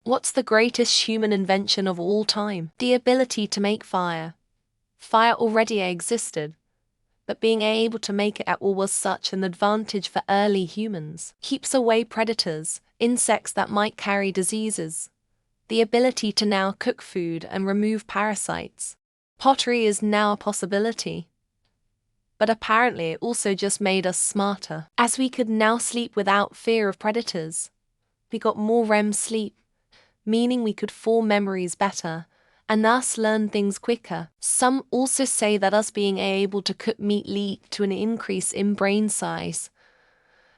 What's the greatest human invention of all time? The ability to make fire. Fire already existed, but being able to make it at all was such an advantage for early humans. Keeps away predators, insects that might carry diseases. The ability to now cook food and remove parasites. Pottery is now a possibility. But apparently it also just made us smarter. As we could now sleep without fear of predators. We got more REM sleep, meaning we could form memories better, and thus learn things quicker. Some also say that us being able to cook meat lead to an increase in brain size,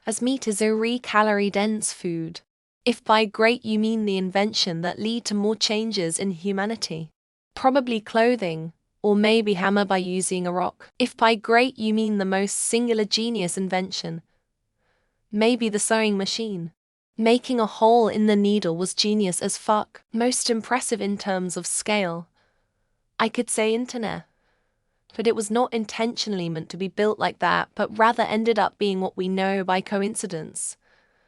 as meat is a calorie-dense food. If by great you mean the invention that lead to more changes in humanity. Probably clothing, or maybe hammer by using a rock. If by great you mean the most singular genius invention. Maybe the sewing machine. Making a hole in the needle was genius as fuck. Most impressive in terms of scale. I could say internet. But it was not intentionally meant to be built like that, but rather ended up being what we know by coincidence.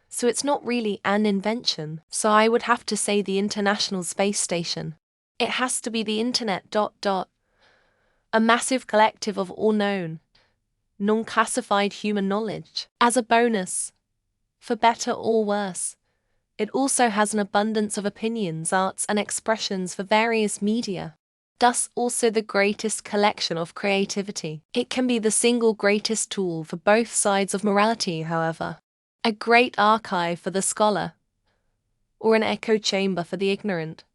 So it's not really an invention. So I would have to say the International Space Station. It has to be the internet ... A massive collective of all known, non-classified human knowledge. As a bonus, for better or worse, it also has an abundance of opinions, arts and expressions for various media. Thus also the greatest collection of creativity. It can be the single greatest tool for both sides of morality, however. A great archive for the scholar, or an echo chamber for the ignorant.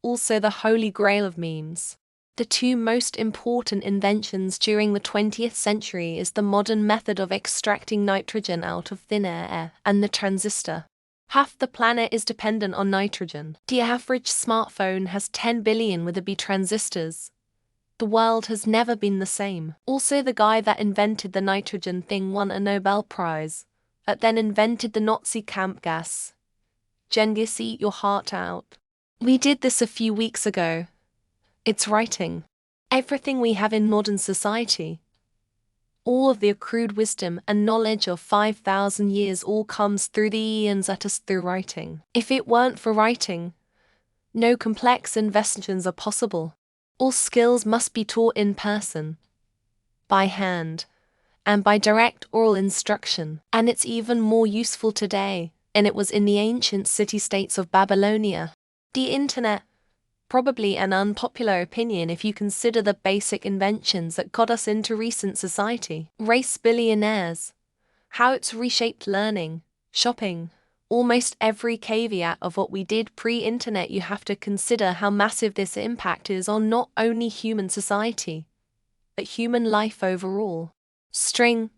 Also the holy grail of memes. The two most important inventions during the 20th century is the modern method of extracting nitrogen out of thin air and the transistor. Half the planet is dependent on nitrogen. The average smartphone has 10 billion with a B transistors. The world has never been the same. Also the guy that invented the nitrogen thing won a Nobel Prize. That then invented the Nazi camp gas. Genghis, eat your heart out. We did this a few weeks ago. It's writing. Everything we have in modern society. All of the accrued wisdom and knowledge of 5,000 years all comes through the eons at us through writing. If it weren't for writing, no complex inventions are possible. All skills must be taught in person, by hand, and by direct oral instruction. And it's even more useful today, and it was in the ancient city-states of Babylonia. The internet, probably an unpopular opinion if you consider the basic inventions that got us into recent society. Race billionaires, how it's reshaped learning, shopping, almost every caveat of what we did pre-internet. You have to consider how massive this impact is on not only human society, but human life overall. String.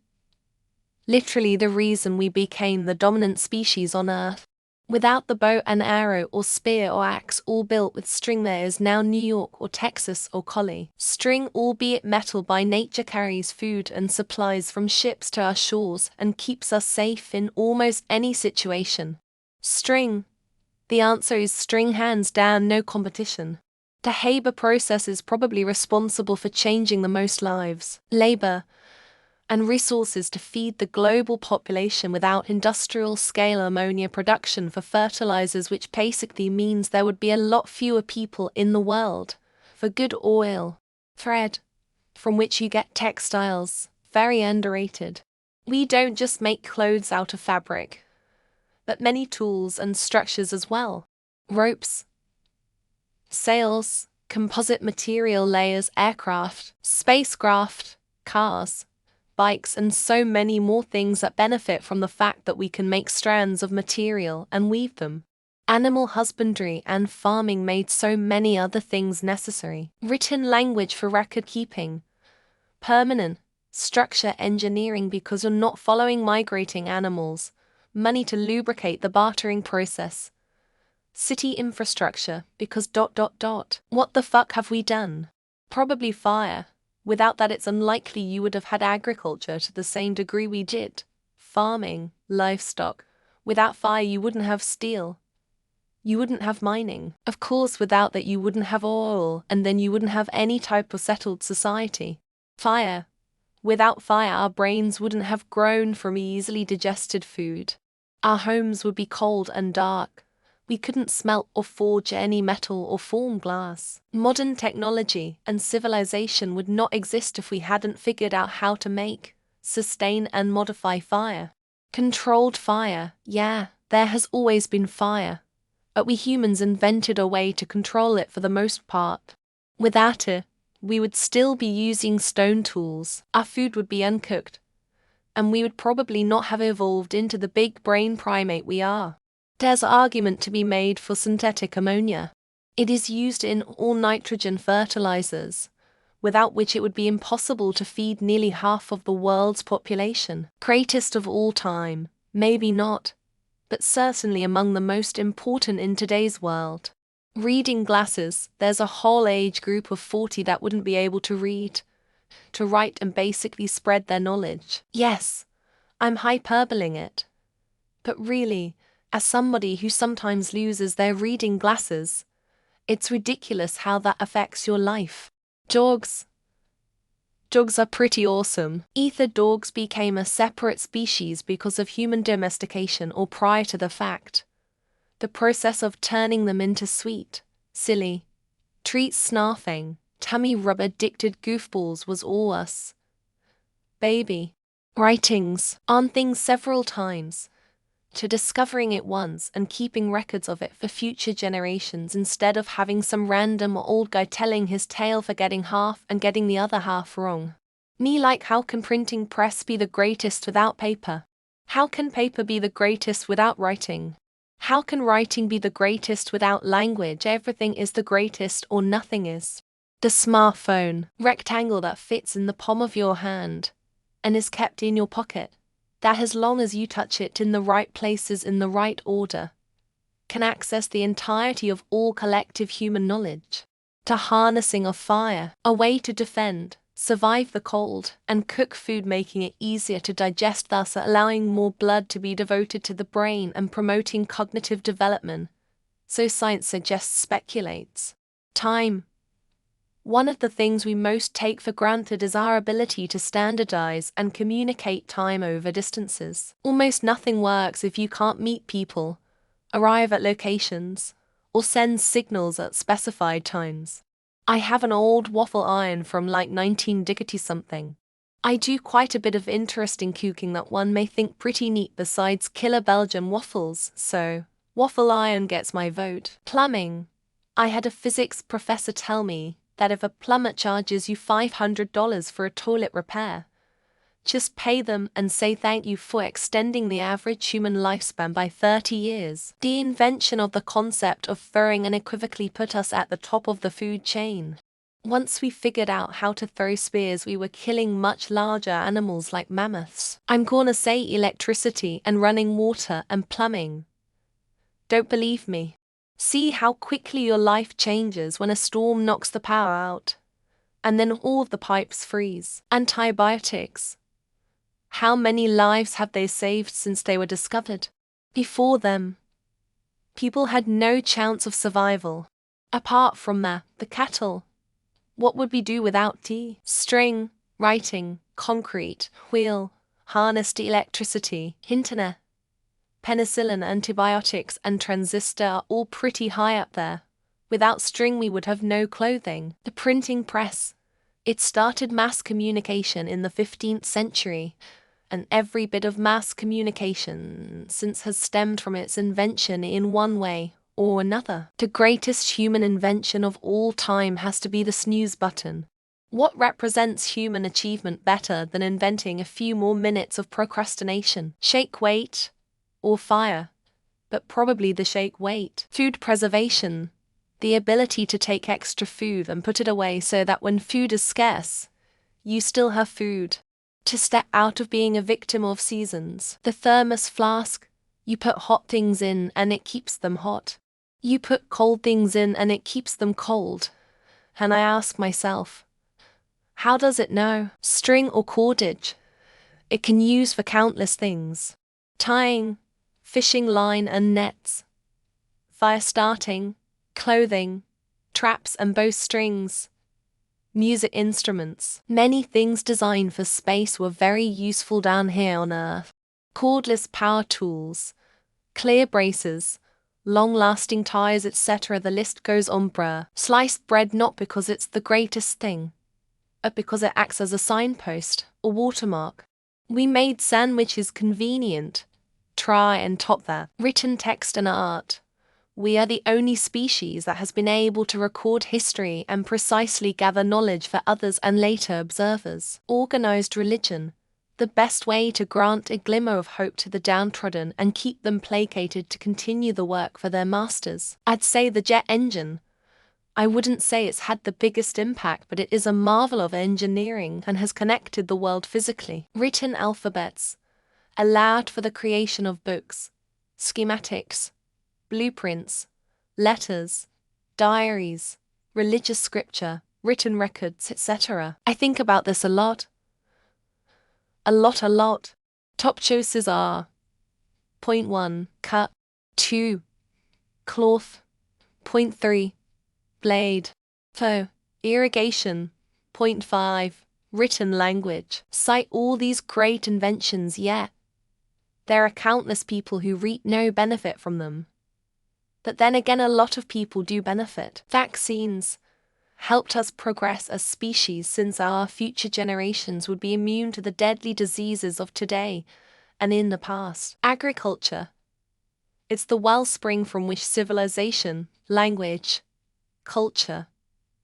Literally the reason we became the dominant species on Earth. Without the bow and arrow or spear or axe, all built with string, there is now New York or Texas or Collie. String, albeit metal by nature, carries food and supplies from ships to our shores and keeps us safe in almost any situation. String. The answer is string, hands down, no competition. The Haber process is probably responsible for changing the most lives, labor, and resources to feed the global population without industrial-scale ammonia production for fertilizers, which basically means there would be a lot fewer people in the world. For good oil. Thread, from which you get textiles, very underrated. We don't just make clothes out of fabric, but many tools and structures as well. Ropes, sails, composite material layers, aircraft, spacecraft, cars, bikes, and so many more things that benefit from the fact that we can make strands of material and weave them. Animal husbandry and farming made so many other things necessary. Written language for record keeping. Permanent structure engineering because you're not following migrating animals. Money to lubricate the bartering process. City infrastructure because ... What the fuck have we done? Probably fire. Without that, it's unlikely you would have had agriculture to the same degree we did. Farming, livestock. Without fire, you wouldn't have steel. You wouldn't have mining. Of course, without that, you wouldn't have oil, and then you wouldn't have any type of settled society. Fire. Without fire, our brains wouldn't have grown from easily digested food. Our homes would be cold and dark. We couldn't smelt or forge any metal or form glass. Modern technology and civilization would not exist if we hadn't figured out how to make, sustain, and modify fire. Controlled fire, yeah, there has always been fire, but we humans invented a way to control it for the most part. Without it, we would still be using stone tools, our food would be uncooked, and we would probably not have evolved into the big brain primate we are. There's argument to be made for synthetic ammonia. It is used in all nitrogen fertilizers, without which it would be impossible to feed nearly half of the world's population. Greatest of all time, maybe not, but certainly among the most important in today's world. Reading glasses, there's a whole age group of 40 that wouldn't be able to read, to write and basically spread their knowledge. Yes, I'm hyperboling it. But really, as somebody who sometimes loses their reading glasses, it's ridiculous how that affects your life. Dogs. Dogs are pretty awesome. Either dogs became a separate species because of human domestication or prior to the fact. The process of turning them into sweet, silly, treat-snarfing, tummy-rub-addicted goofballs was all us. Baby. Writings on things several times, to discovering it once and keeping records of it for future generations instead of having some random old guy telling his tale for getting half and getting the other half wrong. Me like, how can printing press be the greatest without paper? How can paper be the greatest without writing? How can writing be the greatest without language? Everything is the greatest or nothing is. The smartphone, rectangle that fits in the palm of your hand and is kept in your pocket, that as long as you touch it in the right places in the right order, can access the entirety of all collective human knowledge. To harnessing of fire, a way to defend, survive the cold, and cook food, making it easier to digest, thus allowing more blood to be devoted to the brain and promoting cognitive development. So science suggests, speculates. Time. One of the things we most take for granted is our ability to standardize and communicate time over distances. Almost nothing works if you can't meet people, arrive at locations, or send signals at specified times. I have an old waffle iron from like 19 something. I do quite a bit of interesting cooking that one may think pretty neat besides killer Belgian waffles, so waffle iron gets my vote. Plumbing. I had a physics professor tell me that if a plumber charges you $500 for a toilet repair, just pay them and say thank you for extending the average human lifespan by 30 years. The invention of the concept of throwing unequivocally put us at the top of the food chain. Once we figured out how to throw spears, we were killing much larger animals like mammoths. I'm gonna say electricity and running water and plumbing. Don't believe me? See how quickly your life changes when a storm knocks the power out, and then all of the pipes freeze. Antibiotics. How many lives have they saved since they were discovered? Before them, people had no chance of survival. Apart from the cattle, what would we do without tea? String, writing, concrete, wheel, harnessed electricity, internet, penicillin, antibiotics, and transistor are all pretty high up there. Without string we would have no clothing. The printing press. It started mass communication in the 15th century, and every bit of mass communication since has stemmed from its invention in one way or another. The greatest human invention of all time has to be the snooze button. What represents human achievement better than inventing a few more minutes of procrastination? Shake weight or fire, but probably the shake weight. Food preservation. The ability to take extra food and put it away so that when food is scarce, you still have food. To step out of being a victim of seasons. The thermos flask. You put hot things in and it keeps them hot. You put cold things in and it keeps them cold. And I ask myself, how does it know? String or cordage. It can use for countless things. Tying, fishing line and nets. Fire starting, clothing, traps and bowstrings, music instruments. Many things designed for space were very useful down here on Earth. Cordless power tools, clear braces, long-lasting ties, etc. The list goes on, bruh. Sliced bread not because it's the greatest thing, but because it acts as a signpost, a watermark. We made sandwiches convenient. Try and top that. Written text and art. We are the only species that has been able to record history and precisely gather knowledge for others and later observers. Organized religion. The best way to grant a glimmer of hope to the downtrodden and keep them placated to continue the work for their masters. I'd say the jet engine. I wouldn't say it's had the biggest impact, but it is a marvel of engineering and has connected the world physically. Written alphabets. Allowed for the creation of books, schematics, blueprints, letters, diaries, religious scripture, written records, etc. I think about this a lot. A lot. Top choices are: point 1, cut. 2, cloth. Point 3, blade. 4, irrigation. Point 5, written language. Cite all these great inventions, yet there are countless people who reap no benefit from them. But then again, a lot of people do benefit. Vaccines helped us progress as species, since our future generations would be immune to the deadly diseases of today and in the past. Agriculture. It's the wellspring from which civilization, language, culture,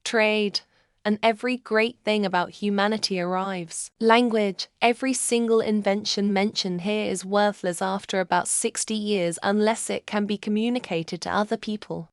trade, and every great thing about humanity arrives. Language. Every single invention mentioned here is worthless after about 60 years unless it can be communicated to other people.